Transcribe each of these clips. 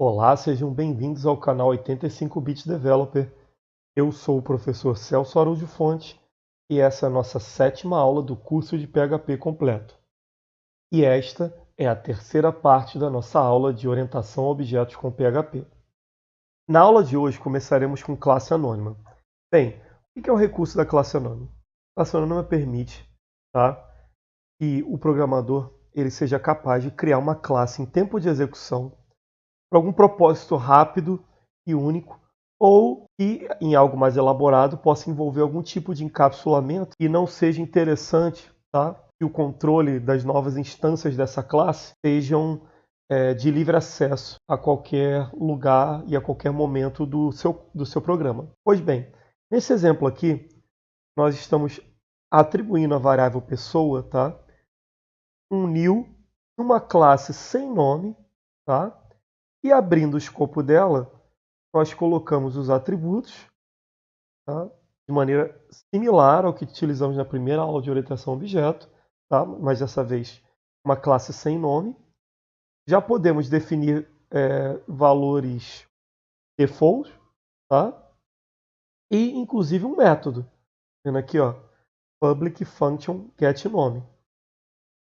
Olá, sejam bem-vindos ao canal 85-Bit Developer. Eu sou o professor Celso Araújo Fonte e essa é a nossa 7ª aula do curso de PHP completo. E esta é a terceira parte da nossa aula de orientação a objetos com PHP. Na aula de hoje começaremos com classe anônima. Bem, o que é o recurso da classe anônima? A classe anônima permite que o programador ele seja capaz de criar uma classe em tempo de execução para algum propósito rápido e único, ou que, em algo mais elaborado, possa envolver algum tipo de encapsulamento e não seja interessante que o controle das novas instâncias dessa classe sejam de livre acesso a qualquer lugar e a qualquer momento do seu programa. Pois bem, nesse exemplo aqui, nós estamos atribuindo a variável pessoa um new numa classe sem nome, e abrindo o escopo dela, nós colocamos os atributos de maneira similar ao que utilizamos na primeira aula de orientação a objeto, mas dessa vez uma classe sem nome. Já podemos definir valores default e inclusive um método. Vendo aqui, public function getNome.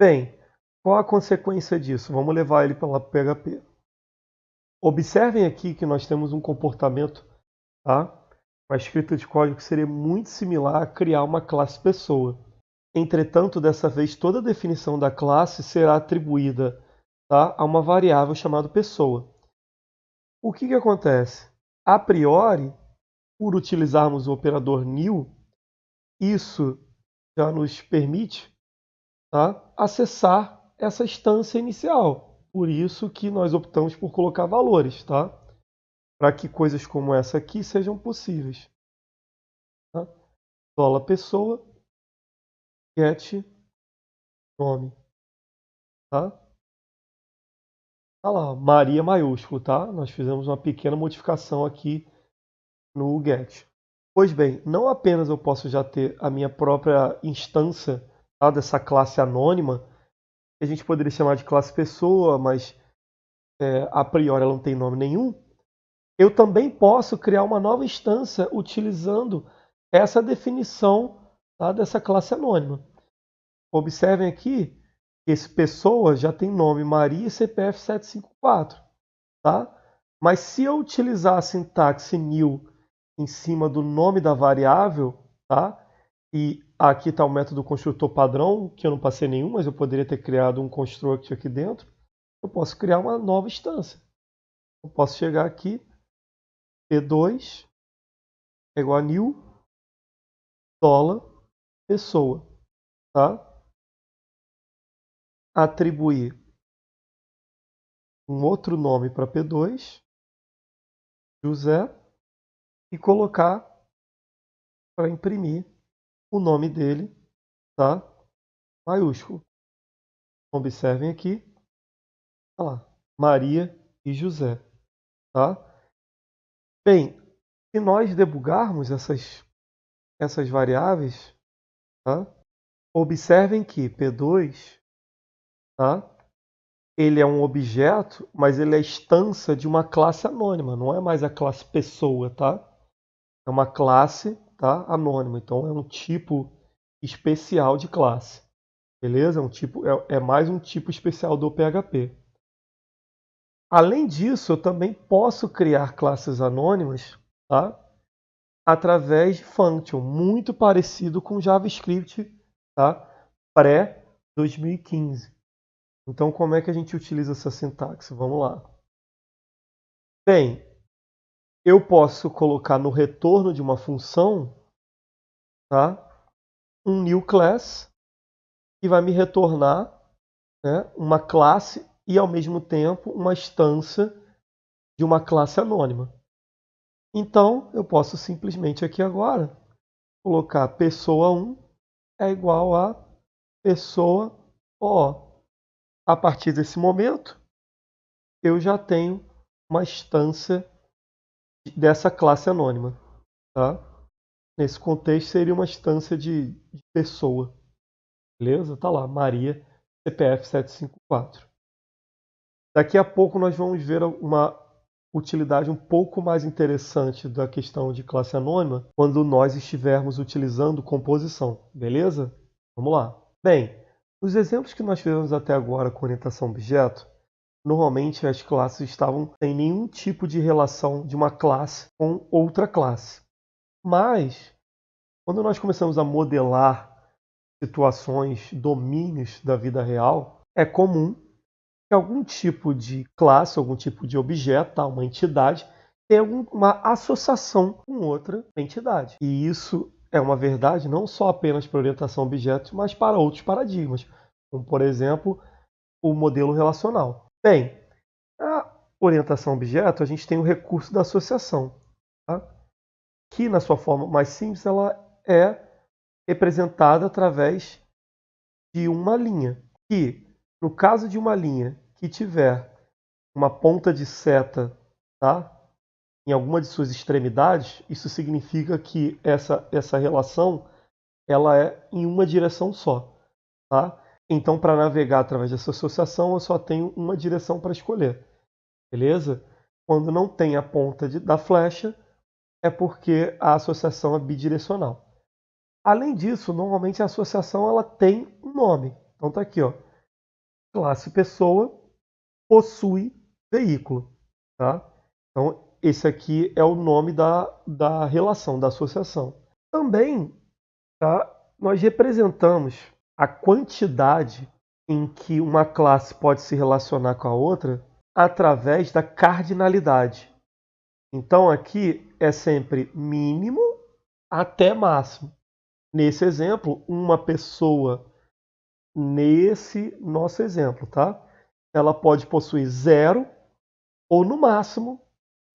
Bem, qual a consequência disso? Vamos levar ele para PHP. Observem aqui que nós temos um comportamento, uma escrita de código que seria muito similar a criar uma classe pessoa. Entretanto, dessa vez, toda a definição da classe será atribuída a uma variável chamada pessoa. O que acontece? A priori, por utilizarmos o operador new, isso já nos permite acessar essa instância inicial. Por isso que nós optamos por colocar valores, para que coisas como essa aqui sejam possíveis. $pessoa get nome. Tá lá, Maria maiúsculo, Nós fizemos uma pequena modificação aqui no get. Pois bem, não apenas eu posso já ter a minha própria instância dessa classe anônima, que a gente poderia chamar de classe pessoa, mas a priori ela não tem nome nenhum. Eu também posso criar uma nova instância utilizando essa definição dessa classe anônima. Observem aqui que esse pessoa já tem nome Maria e CPF 754. Mas se eu utilizar a sintaxe new em cima do nome da variável, e aqui está o método construtor padrão, que eu não passei nenhum, mas eu poderia ter criado um construct aqui dentro, eu posso criar uma nova instância. Eu posso chegar aqui, P2 é igual a new $pessoa, atribuir um outro nome para P2, José, e colocar para imprimir o nome dele, maiúsculo. Observem aqui, Maria e José, Bem, se nós debugarmos essas variáveis, observem que P2, ele é um objeto, mas ele é a instância de uma classe anônima, não é mais a classe pessoa, É uma classe anônima, então é um tipo especial de classe, beleza? É mais um tipo especial do PHP. Além disso, eu também posso criar classes anônimas através de function, muito parecido com JavaScript pré-2015. Então, como é que a gente utiliza essa sintaxe? Vamos lá. Bem, eu posso colocar no retorno de uma função um new class, que vai me retornar uma classe e, ao mesmo tempo, uma instância de uma classe anônima. Então, eu posso simplesmente aqui agora colocar pessoa1 é igual a pessoa O. A partir desse momento, eu já tenho uma instância dessa classe anônima. Nesse contexto, seria uma instância de pessoa. Beleza? Tá lá, Maria, CPF 754. Daqui a pouco nós vamos ver uma utilidade um pouco mais interessante da questão de classe anônima quando nós estivermos utilizando composição, beleza? Vamos lá. Bem, nos exemplos que nós fizemos até agora com orientação objeto, normalmente as classes estavam sem nenhum tipo de relação de uma classe com outra classe. Mas, quando nós começamos a modelar situações, domínios da vida real, é comum que algum tipo de classe, algum tipo de objeto, tá, uma entidade, tenha uma associação com outra entidade. E isso é uma verdade não só apenas para orientação a objetos, mas para outros paradigmas, como, por exemplo, o modelo relacional. Bem, a orientação a objeto, a gente tem o recurso da associação, tá? Que, na sua forma mais simples, ela é representada através de uma linha, que, no caso de uma linha que tiver uma ponta de seta, tá, em alguma de suas extremidades, isso significa que essa relação ela é em uma direção só. Tá? Então, para navegar através dessa associação, eu só tenho uma direção para escolher. Beleza? Quando não tem a ponta da flecha, é porque a associação é bidirecional. Além disso, normalmente a associação ela tem um nome. Então tá aqui, ó. Classe pessoa possui veículo. Tá? Então, esse aqui é o nome da relação, da associação. Também, tá, nós representamos a quantidade em que uma classe pode se relacionar com a outra através da cardinalidade. Então, aqui é sempre mínimo até máximo. Nesse exemplo, uma pessoa, nesse nosso exemplo, tá? Ela pode possuir 0 ou, no máximo,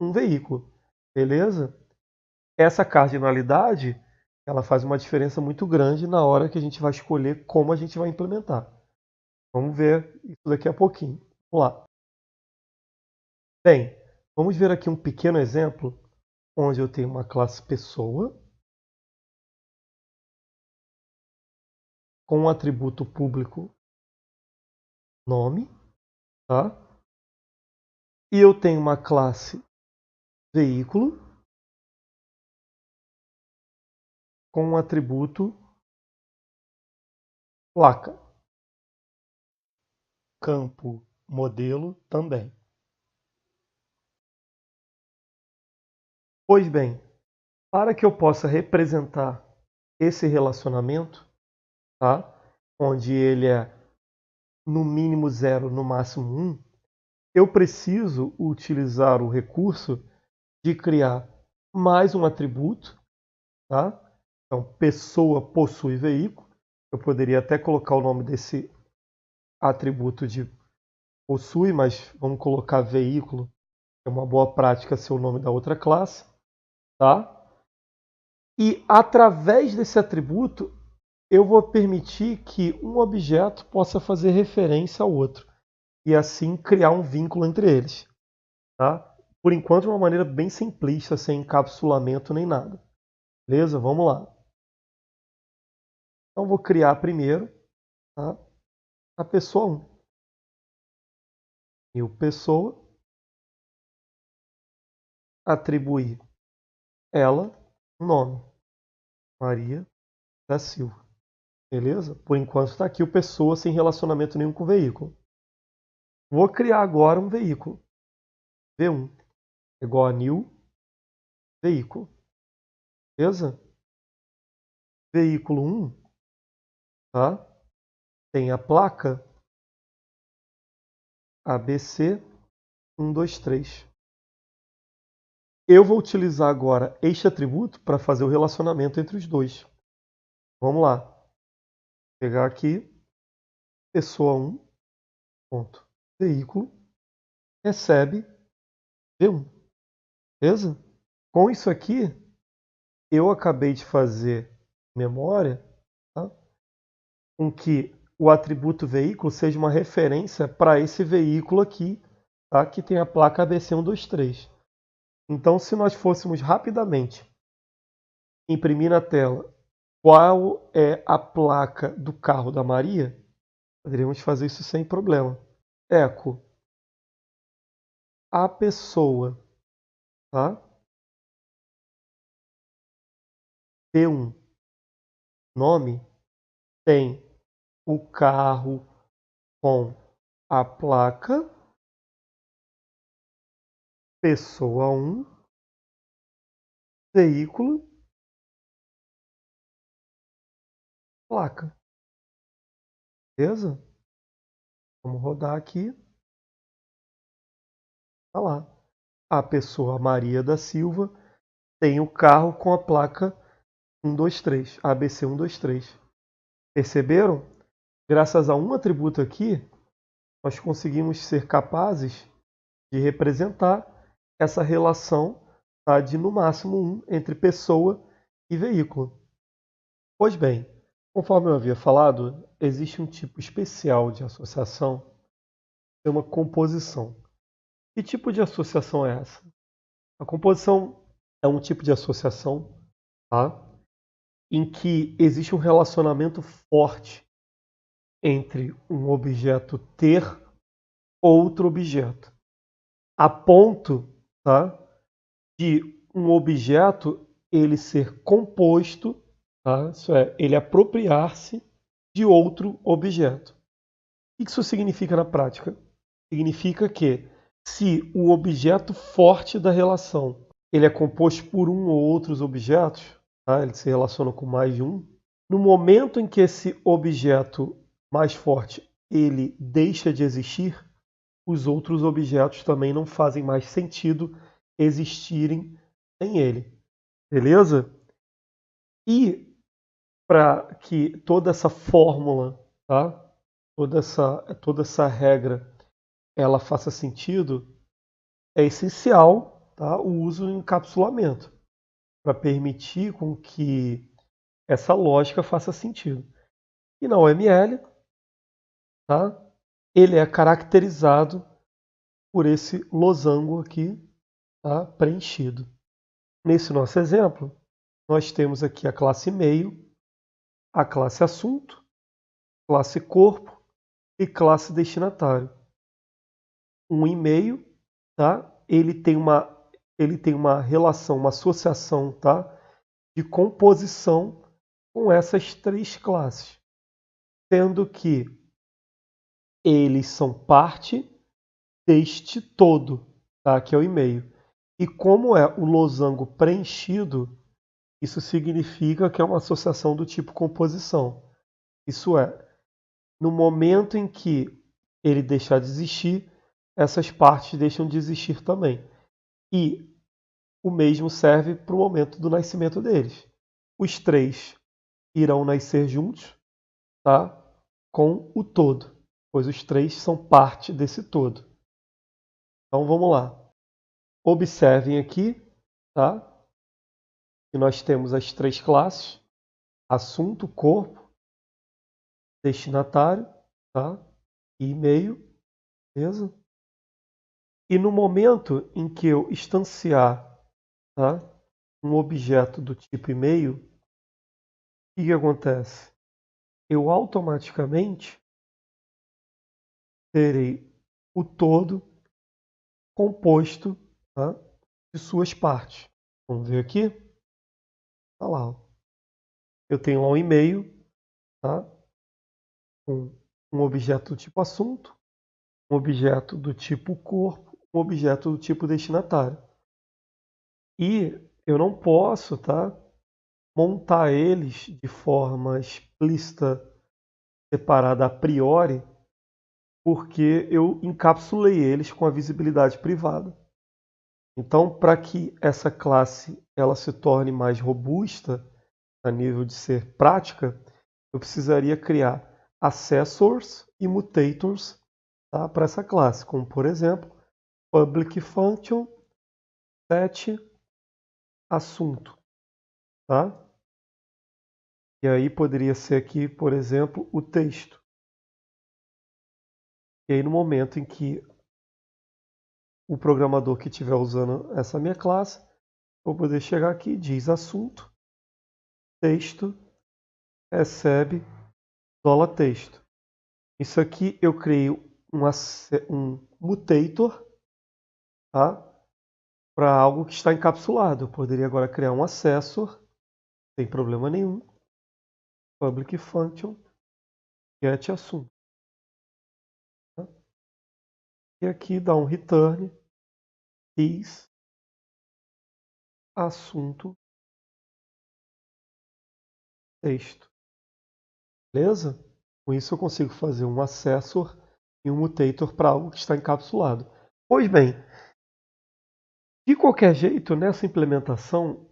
um veículo. Beleza? Essa cardinalidade ela faz uma diferença muito grande na hora que a gente vai escolher como a gente vai implementar. Vamos ver isso daqui a pouquinho. Vamos lá. Bem, vamos ver aqui um pequeno exemplo onde eu tenho uma classe pessoa com um atributo público nome, tá? E eu tenho uma classe veículo com um atributo placa. Campo modelo também. Pois bem, para que eu possa representar esse relacionamento, tá? Onde ele é no mínimo 0, no máximo 1, eu preciso utilizar o recurso de criar mais um atributo, tá? Então, pessoa possui veículo. Eu poderia até colocar o nome desse atributo de possui, mas vamos colocar veículo. É uma boa prática ser o nome da outra classe, tá? E através desse atributo, eu vou permitir que um objeto possa fazer referência ao outro e assim criar um vínculo entre eles, tá? Por enquanto, de uma maneira bem simplista, sem encapsulamento nem nada. Beleza? Vamos lá. Então, vou criar primeiro, tá, a pessoa 1. E o pessoa, atribuir ela um nome, Maria da Silva. Beleza? Por enquanto está aqui o pessoa sem relacionamento nenhum com o veículo. Vou criar agora um veículo. V1 igual a new veículo. Beleza? Veículo 1, tá? Tem a placa ABC 123. Eu vou utilizar agora este atributo para fazer o relacionamento entre os dois. Vamos lá. Vou pegar aqui pessoa 1, ponto, veículo, recebe V1. Beleza? Com isso aqui, eu acabei de fazer memória, tá? Com que o atributo veículo seja uma referência para esse veículo aqui, tá? Que tem a placa ABC123. Então, se nós fôssemos rapidamente imprimir na tela qual é a placa do carro da Maria, poderíamos fazer isso sem problema. Eco, a pessoa tá? P1, nome, tem o carro com a placa, pessoa 1, veículo, placa. Beleza? Vamos rodar aqui. Tá lá. A pessoa Maria da Silva tem o carro com a placa 123, ABC 123. Perceberam? Graças a um atributo aqui, nós conseguimos ser capazes de representar essa relação, tá, de no máximo 1 entre pessoa e veículo. Pois bem, conforme eu havia falado, existe um tipo especial de associação, que é uma composição. Que tipo de associação é essa? A composição é um tipo de associação, tá, em que existe um relacionamento forte entre um objeto ter outro objeto, a ponto, tá, de um objeto ele ser composto, tá, isso é, ele apropriar-se de outro objeto. O que isso significa na prática? Significa que se o objeto forte da relação ele é composto por um ou outros objetos, tá, ele se relaciona com mais de um, no momento em que esse objeto mais forte ele deixa de existir, os outros objetos também não fazem mais sentido existirem sem ele. Beleza? E para que toda essa fórmula, tá? toda essa regra ela faça sentido, é essencial, tá, o uso do encapsulamento para permitir com que essa lógica faça sentido. E na OML, tá, ele é caracterizado por esse losango aqui, tá, preenchido. Nesse nosso exemplo, nós temos aqui a classe e-mail, a classe assunto, classe corpo e classe destinatário. Um e-mail, tá, ele tem uma relação, uma associação, tá, de composição com essas três classes, sendo que eles são parte deste todo, tá, que é o e-mail. E como é o losango preenchido, isso significa que é uma associação do tipo composição. Isso é, no momento em que ele deixar de existir, essas partes deixam de existir também. E o mesmo serve para o momento do nascimento deles. Os três irão nascer juntos, tá, com o todo, pois os três são parte desse todo. Então vamos lá. Observem aqui, tá, que nós temos as três classes: assunto, corpo, destinatário, tá, e e-mail, beleza? E no momento em que eu instanciar, tá, um objeto do tipo e-mail, o que acontece? Eu automaticamente terei o todo composto, tá, de suas partes. Vamos ver aqui? Tá lá. Eu tenho lá um e-mail, tá, com um objeto do tipo assunto, um objeto do tipo corpo, um objeto do tipo destinatário. E eu não posso, tá, montar eles de forma explícita, separada a priori, porque eu encapsulei eles com a visibilidade privada. Então, para que essa classe ela se torne mais robusta a nível de ser prática, eu precisaria criar accessors e mutators, tá, para essa classe, como por exemplo, public function set assunto, tá? E aí poderia ser aqui, por exemplo, o texto. E aí no momento em que o programador que estiver usando essa minha classe, vou poder chegar aqui, diz assunto, texto, recebe $texto. Isso aqui eu criei um mutator, tá, para algo que está encapsulado. Eu poderia agora criar um accessor, sem problema nenhum. Public function get assunto. Tá? E aqui dá um return is assunto texto. Beleza? Com isso eu consigo fazer um accessor e um mutator para algo que está encapsulado. Pois bem, de qualquer jeito, nessa implementação,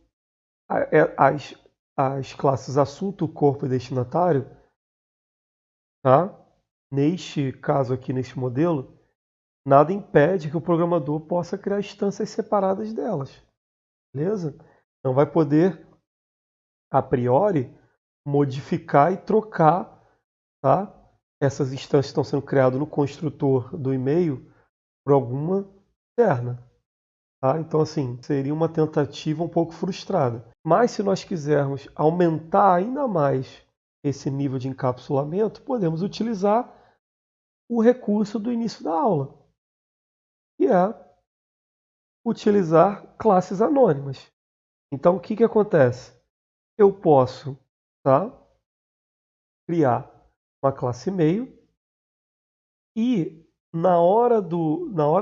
as classes assunto, corpo e destinatário, tá? Neste caso aqui, neste modelo, nada impede que o programador possa criar instâncias separadas delas. Beleza? Não vai poder, a priori, modificar e trocar, tá? Essas instâncias estão sendo criadas no construtor do e-mail por alguma externa. Tá? Então, assim, seria uma tentativa um pouco frustrada. Mas se nós quisermos aumentar ainda mais esse nível de encapsulamento, podemos utilizar o recurso do início da aula, que é utilizar classes anônimas. Então, o que acontece? Eu posso, tá, criar uma classe e-mail e na hora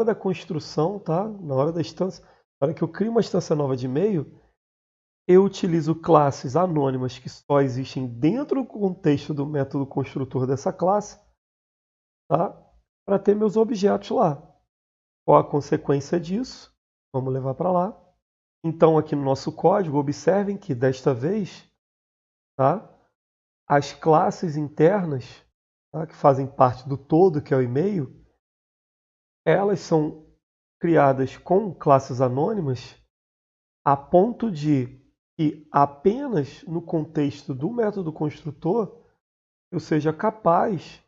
da construção, tá, na hora da instância, na hora que eu crio uma instância nova de e-mail, eu utilizo classes anônimas que só existem dentro do contexto do método construtor dessa classe, tá, para ter meus objetos lá. Qual a consequência disso? Vamos levar para lá. Então, aqui no nosso código, observem que desta vez, tá, as classes internas, tá, que fazem parte do todo, que é o e-mail, elas são criadas com classes anônimas a ponto de que apenas no contexto do método construtor eu seja capaz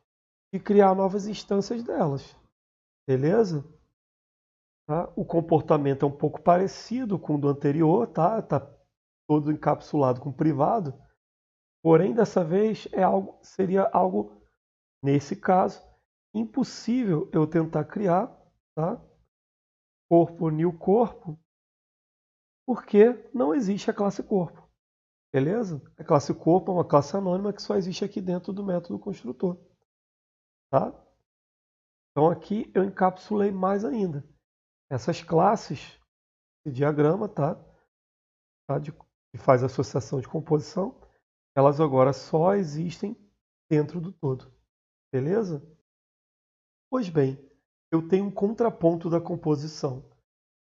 de criar novas instâncias delas. Beleza? Tá? O comportamento é um pouco parecido com o do anterior, tá? Tá todo encapsulado com privado. Porém, dessa vez seria algo, nesse caso, impossível eu tentar criar, tá? Corpo new corpo, porque não existe a classe corpo. Beleza? A classe corpo é uma classe anônima que só existe aqui dentro do método construtor. Tá? Então aqui eu encapsulei mais ainda. Essas classes, esse diagrama, tá? Que faz associação de composição, elas agora só existem dentro do todo. Beleza? Pois bem, eu tenho um contraponto da composição,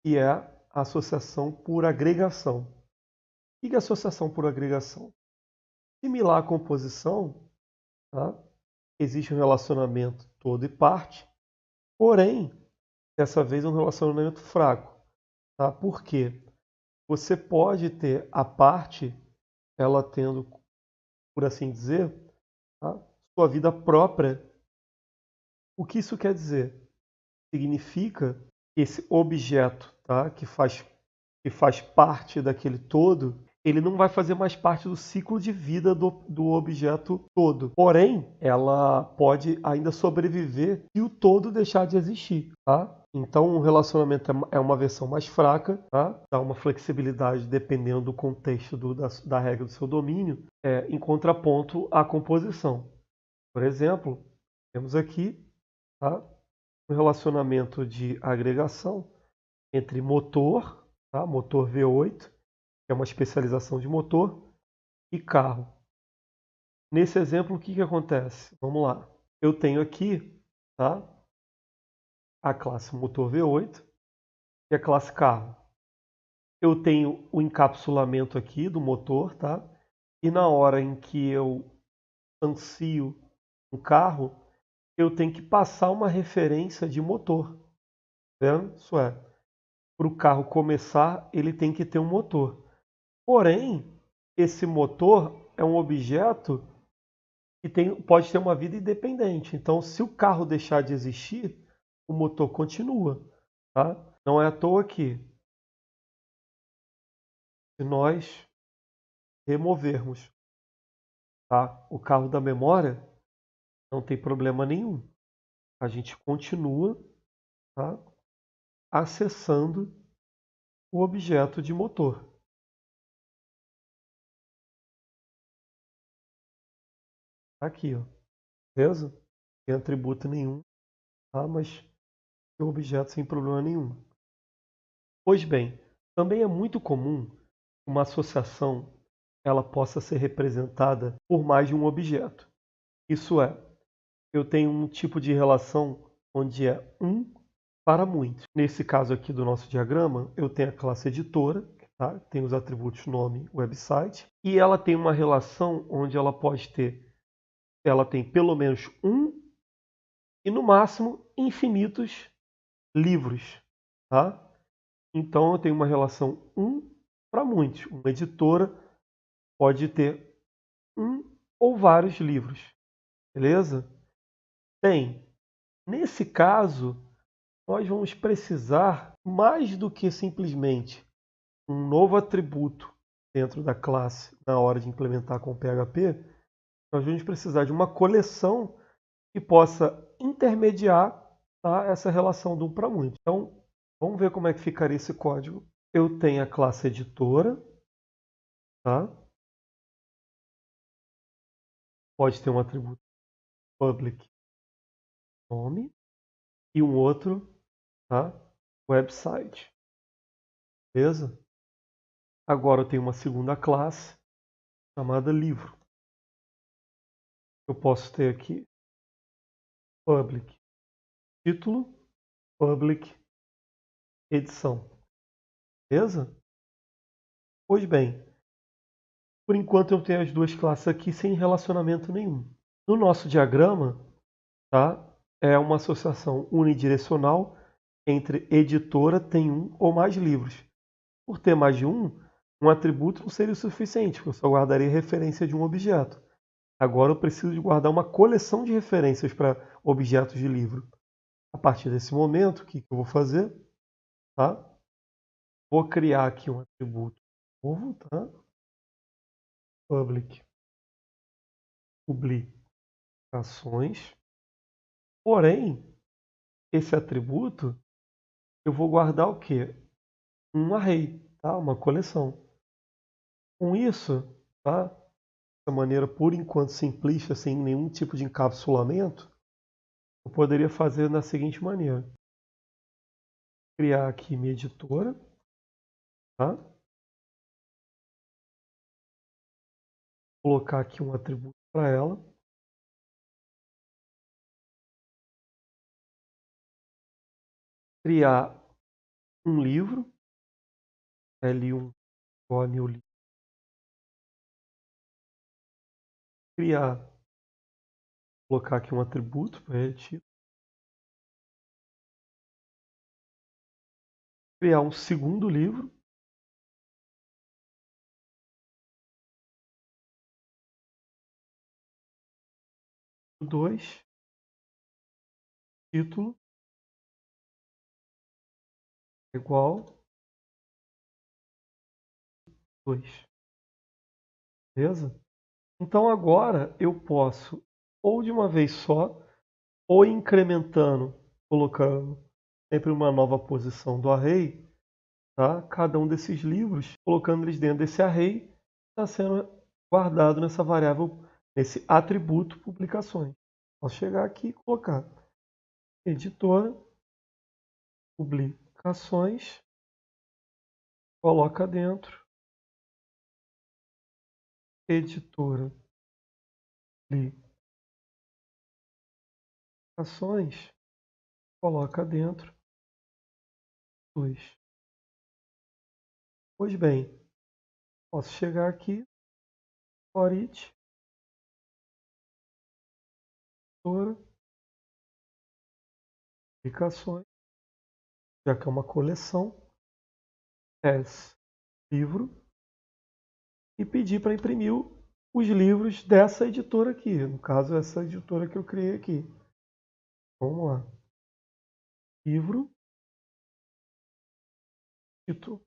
que é a associação por agregação. O que é associação por agregação? Similar à composição, tá? Existe um relacionamento todo e parte, porém, dessa vez é um relacionamento fraco. Tá? Por quê? Você pode ter a parte, ela tendo, por assim dizer, tá, sua vida própria. O que isso quer dizer? Significa que esse objeto, tá, que faz parte daquele todo, ele não vai fazer mais parte do ciclo de vida do objeto todo. Porém, ela pode ainda sobreviver se o todo deixar de existir. Tá? Então, o relacionamento é uma versão mais fraca, tá? Dá uma flexibilidade dependendo do contexto da regra do seu domínio, em contraponto à composição. Por exemplo, temos aqui, tá, um relacionamento de agregação entre motor, tá, motor V8, que é uma especialização de motor, e carro. Nesse exemplo, o que acontece? Vamos lá. Eu tenho aqui, tá, a classe motor V8 e a classe carro. Eu tenho o encapsulamento aqui do motor, tá? E na hora em que eu ansio um carro, eu tenho que passar uma referência de motor. Tá vendo? Isso é, para o carro começar, ele tem que ter um motor. Porém, esse motor é um objeto que pode ter uma vida independente. Então, se o carro deixar de existir, o motor continua. Tá? Não é à toa que, se nós removermos, tá, o carro da memória, não tem problema nenhum. A gente continua, tá, acessando o objeto de motor. Aqui, ó. Beleza? Não tem atributo nenhum, tá? Mas tem objeto sem problema nenhum. Pois bem, também é muito comum uma associação ela possa ser representada por mais de um objeto. Isso é, eu tenho um tipo de relação onde é um para muitos. Nesse caso aqui do nosso diagrama, eu tenho a classe editora, tá? Tem os atributos nome, website, e ela tem uma relação onde ela tem pelo menos um e no máximo infinitos livros, tá? Então eu tenho uma relação um para muitos. Uma editora pode ter um ou vários livros, beleza? Bem, nesse caso, nós vamos precisar mais do que simplesmente um novo atributo dentro da classe na hora de implementar com o PHP. Nós vamos precisar de uma coleção que possa intermediar, tá, essa relação do um para muito. Então, vamos ver como é que ficaria esse código. Eu tenho a classe editora, tá? Pode ter um atributo public nome e um outro, tá? Website. Beleza? Agora eu tenho uma segunda classe chamada livro. Eu posso ter aqui public título, public edição. Beleza? Pois bem, por enquanto eu tenho as duas classes aqui sem relacionamento nenhum. No nosso diagrama, tá? É uma associação unidirecional entre editora tem um ou mais livros. Por ter mais de um atributo não seria o suficiente, porque eu só guardaria referência de um objeto. Agora eu preciso de guardar uma coleção de referências para objetos de livro. A partir desse momento, o que eu vou fazer? Tá? Vou criar aqui um atributo novo, tá? Public publicações. Porém, esse atributo eu vou guardar o quê? Um array, tá? Uma coleção. Com isso, tá? Dessa maneira, por enquanto, simplista, sem nenhum tipo de encapsulamento, eu poderia fazer da seguinte maneira. Criar aqui minha editora, tá? Colocar aqui um atributo para ela. Criar um livro, L1 igual a new livro. Criar, colocar aqui um atributo para ele. Criar um segundo livro. Dois, título igual 2. Beleza? Então agora eu posso, ou de uma vez só, ou incrementando, colocando sempre uma nova posição do array, tá? Cada um desses livros, colocando eles dentro desse array, está sendo guardado nessa variável, nesse atributo publicações. Posso chegar aqui e colocar editora, publicações, coloca dentro, editora, publicações, coloca dentro, 2. Pois bem, posso chegar aqui, for each, editora, publicações, já que é uma coleção, as livro, e pedir para imprimir os livros dessa editora aqui. No caso, essa editora que eu criei aqui. Vamos lá. Livro, título,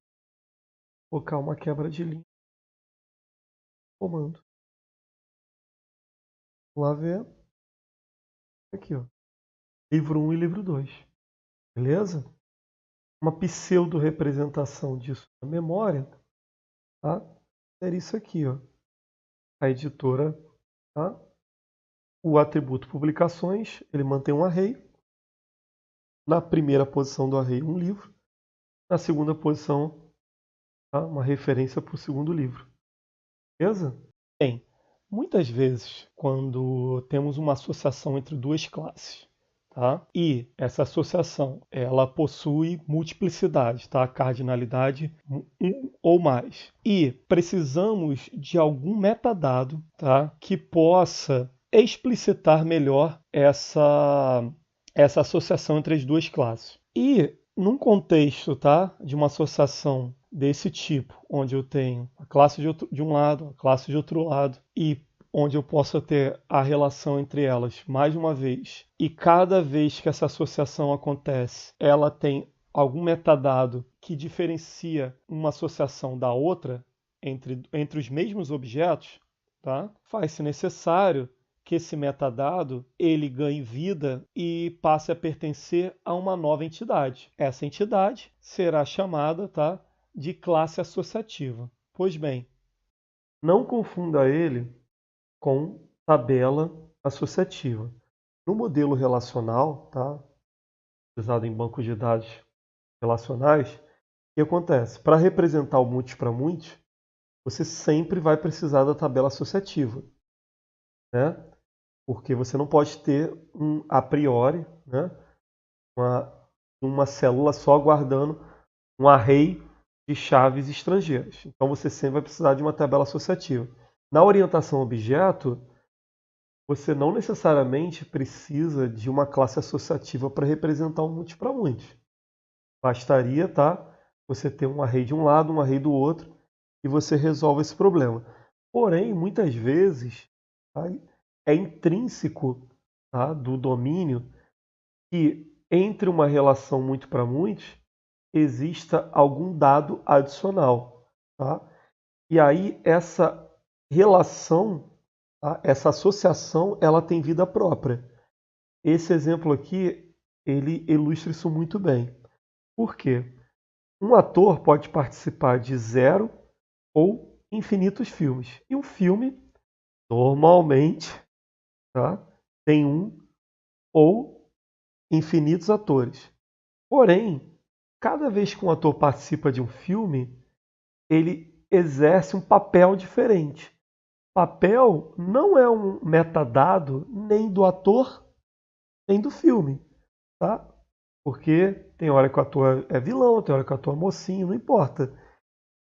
colocar uma quebra de linha, comando. Vamos lá ver. Aqui, ó. Livro 1 e livro 2. Beleza? uma pseudo-representação disso na memória, tá? Seria isso aqui, ó. A editora, tá? O atributo publicações, ele mantém um array. Na primeira posição do array, um livro. Na segunda posição, tá? Uma referência para o segundo livro. Beleza? Bem, muitas vezes, quando temos uma associação entre duas classes, tá? E essa associação, ela possui multiplicidade, tá? Cardinalidade um ou mais. E precisamos de algum metadado, tá? Que possa explicitar melhor essa associação entre as duas classes. E num contexto, tá? De uma associação desse tipo, onde eu tenho a classe de um lado, a classe de outro lado, e onde eu possa ter a relação entre elas mais uma vez, e cada vez que essa associação acontece, ela tem algum metadado que diferencia uma associação da outra entre os mesmos objetos, tá? Faz-se necessário que esse metadado ele ganhe vida e passe a pertencer a uma nova entidade. Essa entidade será chamada, tá, de classe associativa. Pois bem, não confunda ele com tabela associativa. No modelo relacional, tá, usado em bancos de dados relacionais, o que acontece? Para representar o muitos para muitos, você sempre vai precisar da tabela associativa, né? Porque você não pode ter a priori, né, uma célula só guardando um array de chaves estrangeiras. Então você sempre vai precisar de uma tabela associativa. Na orientação objeto, você não necessariamente precisa de uma classe associativa para representar um muitos para muitos. Bastaria, tá, você ter um array de um lado, um array do outro, e você resolve esse problema. Porém, muitas vezes, tá, é intrínseco, tá, do domínio que entre uma relação muito para muitos exista algum dado adicional. Tá? E aí essa relação, tá, essa associação, ela tem vida própria. Esse exemplo aqui, ele ilustra isso muito bem. Por quê? Um ator pode participar de 0 ou infinitos filmes. E um filme, normalmente, tá, tem um ou infinitos atores. Porém, cada vez que um ator participa de um filme, ele exerce um papel diferente. Papel não é um metadado nem do ator, nem do filme, tá? Porque tem hora que o ator é vilão, tem hora que o ator é mocinho, não importa.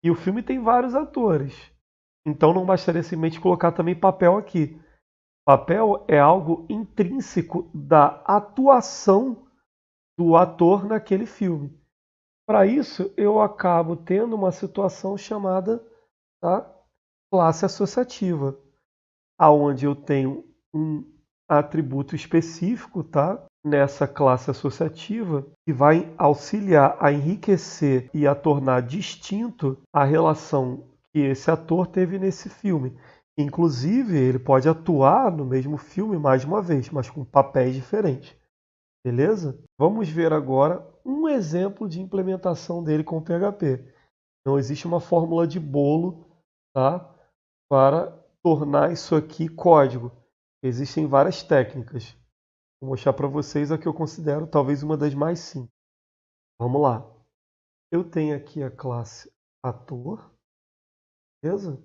E o filme tem vários atores. Então não bastaria simplesmente colocar também papel aqui. Papel é algo intrínseco da atuação do ator naquele filme. Para isso, eu acabo tendo uma situação chamada, tá, classe associativa, aonde eu tenho um atributo específico, tá, nessa classe associativa que vai auxiliar a enriquecer e a tornar distinto a relação que esse ator teve nesse filme. Inclusive, ele pode atuar no mesmo filme mais de uma vez, mas com papéis diferentes. Beleza? Vamos ver agora um exemplo de implementação dele com o PHP. Não existe uma fórmula de bolo, tá, para tornar isso aqui código. Existem várias técnicas. Vou mostrar para vocês a que eu considero talvez uma das mais simples. Vamos lá. Eu tenho aqui a classe ator, beleza?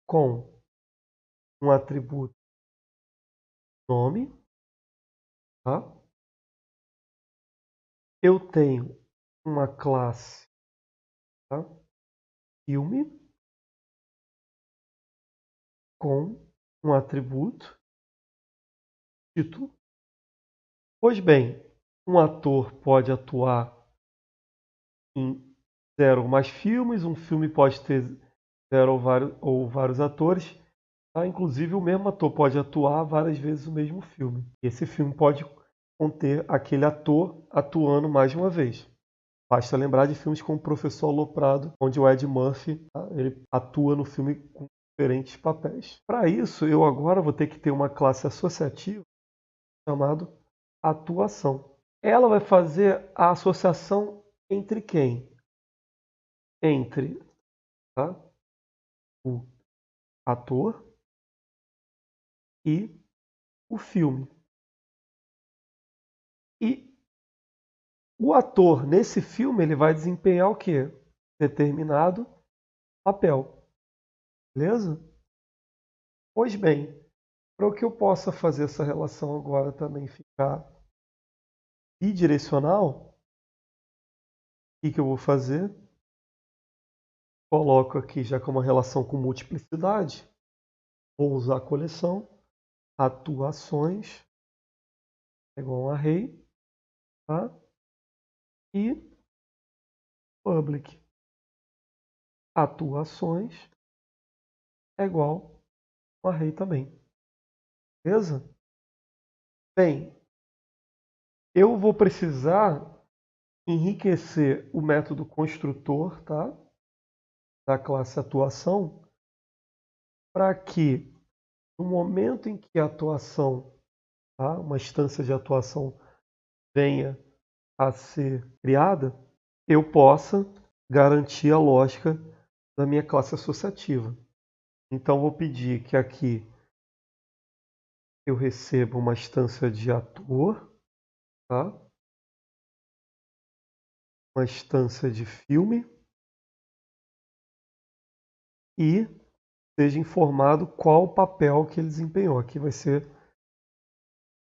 Com um atributo nome, tá? Eu tenho uma classe, tá, filme com um atributo título. Pois bem, um ator pode atuar em 0 ou mais filmes, um filme pode ter 0 ou vários atores, tá? Inclusive o mesmo ator pode atuar várias vezes no mesmo filme. Esse filme pode conter aquele ator atuando mais de uma vez. Basta lembrar de filmes como O Professor Aloprado, onde o Ed Murphy, tá, ele atua no filme com diferentes papéis. Para isso, eu agora vou ter que ter uma classe associativa chamada atuação. ela vai fazer a associação entre quem? Entre, tá, o ator e o filme. E o ator, nesse filme, ele vai desempenhar o quê? Determinado papel. Beleza? Pois bem, para que eu possa fazer essa relação agora também ficar bidirecional, o que eu vou fazer? Coloco aqui já com uma relação com multiplicidade. Vou usar a coleção atuações igual a um array, tá? E public atuações é igual a um array também. Beleza? Bem, eu vou precisar enriquecer o método construtor, tá, da classe atuação, para que no momento em que a atuação, tá, uma instância de atuação venha a ser criada, eu possa garantir a lógica da minha classe associativa. Então vou pedir que aqui eu receba uma instância de ator, tá? Uma instância de filme e seja informado qual o papel que ele desempenhou. Aqui vai ser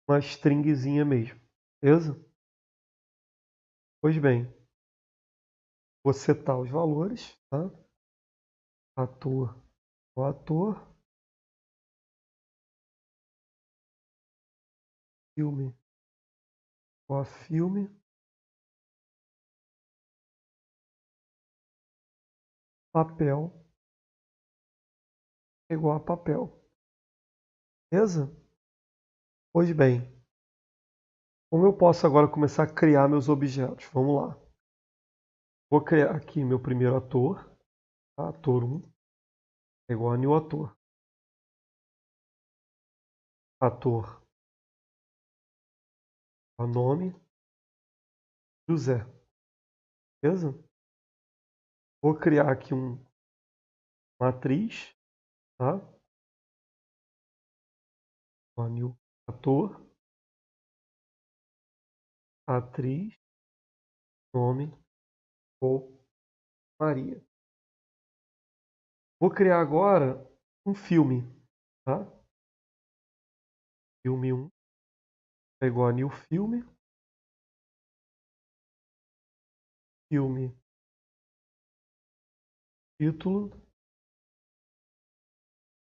uma stringzinha mesmo, beleza? Pois bem, vou setar os valores, tá? Ator, o ator, filme, o filme, papel igual a papel, beleza? Pois bem, como eu posso agora começar a criar meus objetos? Vamos lá. Vou criar aqui meu primeiro ator, tá? Ator 1 é igual a new ator. Ator, o nome, José, beleza? Vou criar aqui uma atriz, tá? O new ator, atriz, nome ou Maria. Vou criar agora um filme, tá? Filme 1 é igual a new filme. Filme, título,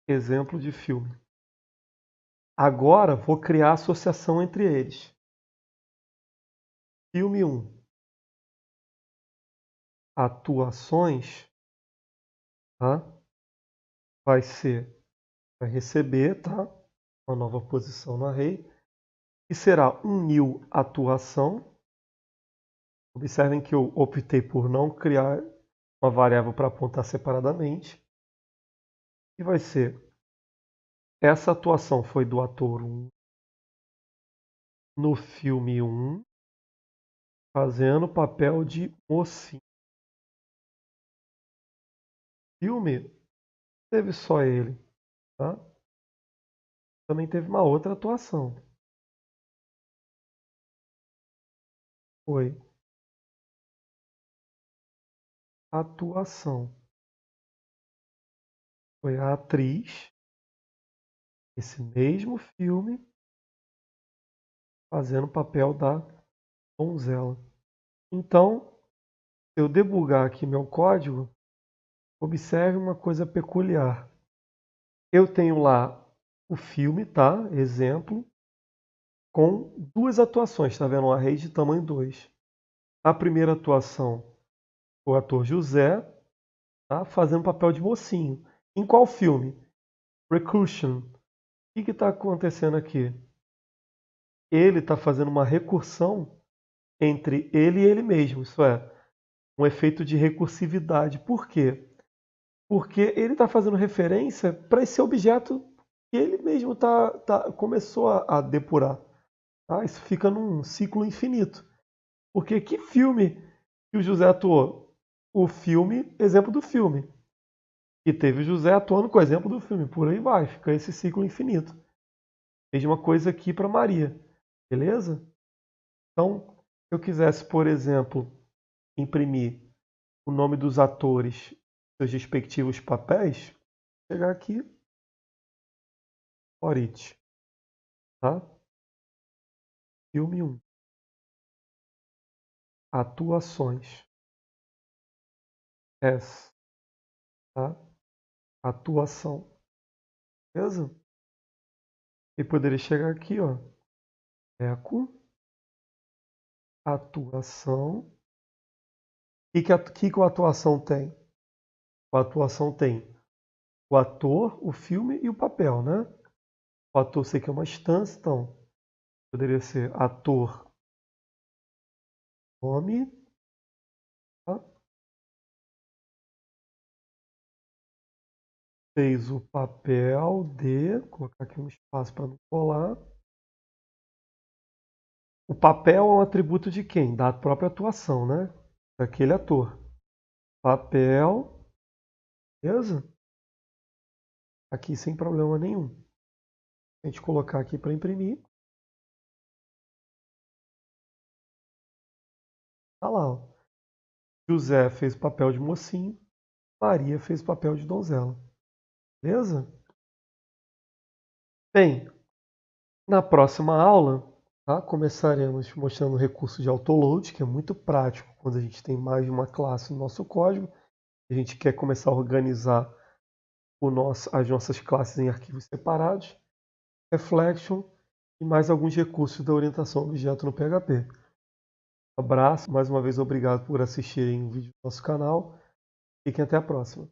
exemplo de filme. Agora vou criar associação entre eles. Filme 1, atuações, tá? Vai receber, tá? Uma nova posição no array, que será um new atuação. Observem que eu optei por não criar uma variável para apontar separadamente. E vai ser, essa atuação foi do ator 1 no filme 1, fazendo o papel de mocinho. Filme teve só ele, tá? Também teve uma outra atuação. Foi atuação. Foi a atriz, esse mesmo filme, fazendo o papel da donzela. Então, se eu debugar aqui meu código, observe uma coisa peculiar. Eu tenho lá o filme, tá? Exemplo, com duas atuações, tá vendo? Um array de tamanho 2. A primeira atuação, o ator José, tá? Fazendo papel de mocinho. Em qual filme? Recursion. O que está acontecendo aqui? Ele está fazendo uma recursão entre ele e ele mesmo, isso é, um efeito de recursividade. Por quê? Porque ele está fazendo referência para esse objeto que ele mesmo começou a depurar. Tá? Isso fica num ciclo infinito. Porque que filme que o José atuou? O filme, exemplo do filme. E teve o José atuando com o exemplo do filme. Por aí vai, fica esse ciclo infinito. Mesma coisa aqui para Maria. Beleza? Então, se eu quisesse, por exemplo, imprimir o nome dos atores, seus respectivos papéis, vou chegar aqui, Orit, tá? Filme 1. Atuações. S, tá? Atuação. Beleza? E poderia chegar aqui, ó. Eco, atuação. O que a atuação tem? A atuação tem o ator, o filme e o papel, né? O ator sei que é uma instância, então poderia ser ator, nome, tá? Fez o papel de, vou colocar aqui um espaço para não colar. O papel é um atributo de quem? Da própria atuação, né? Daquele ator. Papel, beleza? Aqui sem problema nenhum. A gente colocar aqui para imprimir. Tá lá, ó. José fez o papel de mocinho, Maria fez o papel de donzela. Beleza? Bem, na próxima aula, tá, começaremos mostrando o recurso de autoload, que é muito prático quando a gente tem mais de uma classe no nosso código. A gente quer começar a organizar as nossas classes em arquivos separados. Reflection e mais alguns recursos da orientação ao objeto no PHP. Um abraço, mais uma vez obrigado por assistirem o vídeo do nosso canal. Fiquem até a próxima.